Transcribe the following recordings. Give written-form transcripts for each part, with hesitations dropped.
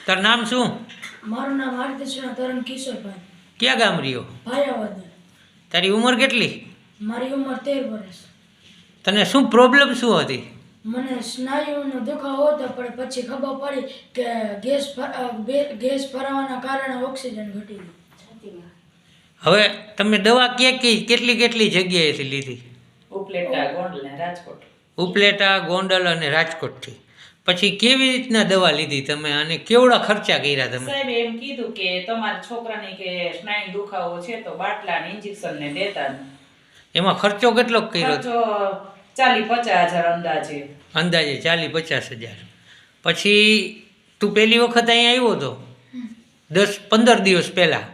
તારું નામ શું? મારું નામ આરતીશના તરણ કિશોરભાઈ. ક્યાં ગામ રહ્યો? ભાયાવદર. તારી ઉંમર કેટલી? મારી ઉંમર 13 વર્ષ. તને શું પ્રોબ્લેમ શું હતી? મને સ્નાયુનો દુખાવો હતો, પણ પછી ખબર પડી કે ગેસ ભરાવાના કારણે ઓક્સિજન ઘટી ગયું. હવે તમે દવા કેટલી જગ્યાએથી લીધી? ઉપલેટા, ગોંડલ અને રાજકોટથી. પછી કેવી રીતના દવા લીધી તમે અને કેવડા ખર્ચા કર્યા તમે? સાહેબ એમ કીધું કે તમારા છોકરાને કે સ્નાયુ દુખાવો છે તો બાટલા ને ઇન્જેક્શન ને દેતા. એમાં ખર્ચો કેટલો કર્યો? ખર્ચો 40-50 હજાર અંદાજે 40-50 હજાર. પછી તું પહેલી વખત અહીંયા આવ્યો હતો 10-15 દિવસ પહેલાં,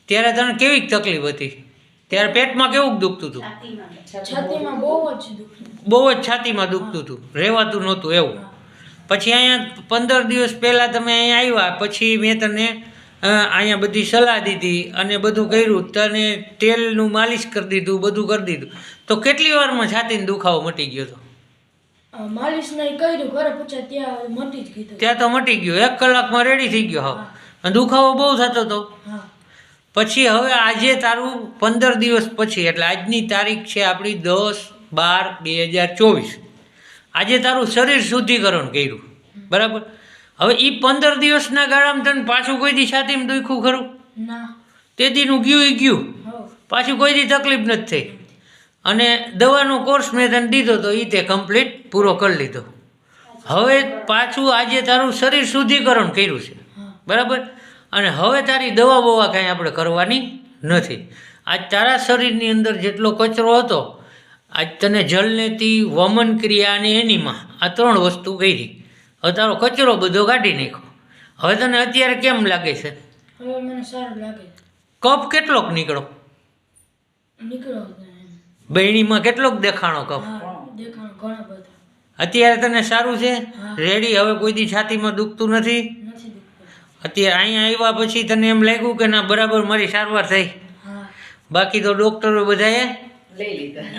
ત્યારે તને કેવી તકલીફ હતી? ત્યારે પેટમાં કેવું દુખતું હતું? છાતીમાં બહુ જ દુખતું. બહુ જ છાતીમાં દુખતું હતું, રહેવાતું નહોતું એવું. પછી અહીંયા 15 દિવસ પહેલાં તમે અહીંયા આવ્યા પછી મેં તને અહીંયા બધી સલાહ દીધી અને બધું કર્યું, તને તેલનું માલિશ કરી દીધું, બધું કરી દીધું. તો કેટલી વારમાં છાતીનો દુખાવો મટી ગયો હતો? માલિશ નહીં કર્યું, ઘરે પૂછ્યા ત્યાં મટી જ ગયું. ત્યાં તો મટી ગયો, 1 કલાકમાં રેડી થઈ ગયો. હા, અને દુખાવો બહુ થતો હતો. પછી હવે આજે તારું 15 દિવસ પછી, એટલે આજની તારીખ છે આપણી 10/12/2024. આજે તારું શરીર શુદ્ધિકરણ કર્યું, બરાબર? હવે એ 15 દિવસના ગાળામાં તને પાછું કોઈ દી છાતીમાં દુખ્યું ખરું? ના. તે દીનું ગયું, પાછું કોઈ દી તકલીફ નથી થઈ. અને દવાનો કોર્સ મેં તને દીધો તો એ તે કમ્પ્લીટ પૂરો કરી લીધો. હવે પાછું આજે તારું શરીર શુદ્ધિકરણ કર્યું છે, બરાબર? અને હવે તારી દવા બવા કાંઈ આપણે કરવાની નથી. આજ તારા શરીરની અંદર જેટલો કચરો હતો, આજ તને જલનેતી, વમન ક્રિયા અને એનીમાં આ 3 વસ્તુ કરી. હવે તારો કચરો બધો કાઢી નાખ્યો. હવે તને અત્યારે કેમ લાગે છે? હવે મને સારું લાગે. કફ કેટલોક નીકળો? બહેણીમાં કેટલોક દેખાણો કફ? દેખાણો ઘણા બધા. અત્યારે તને સારું છે? રેડી? હવે કોઈ દી છાતીમાં દુખતું નથી? અત્યારે અહીંયા આવ્યા પછી તને એમ લાગ્યું કે ના બરાબર મારી સારવાર થઈ? બાકી તો ડૉક્ટરો બધાએ લઈ લીધા.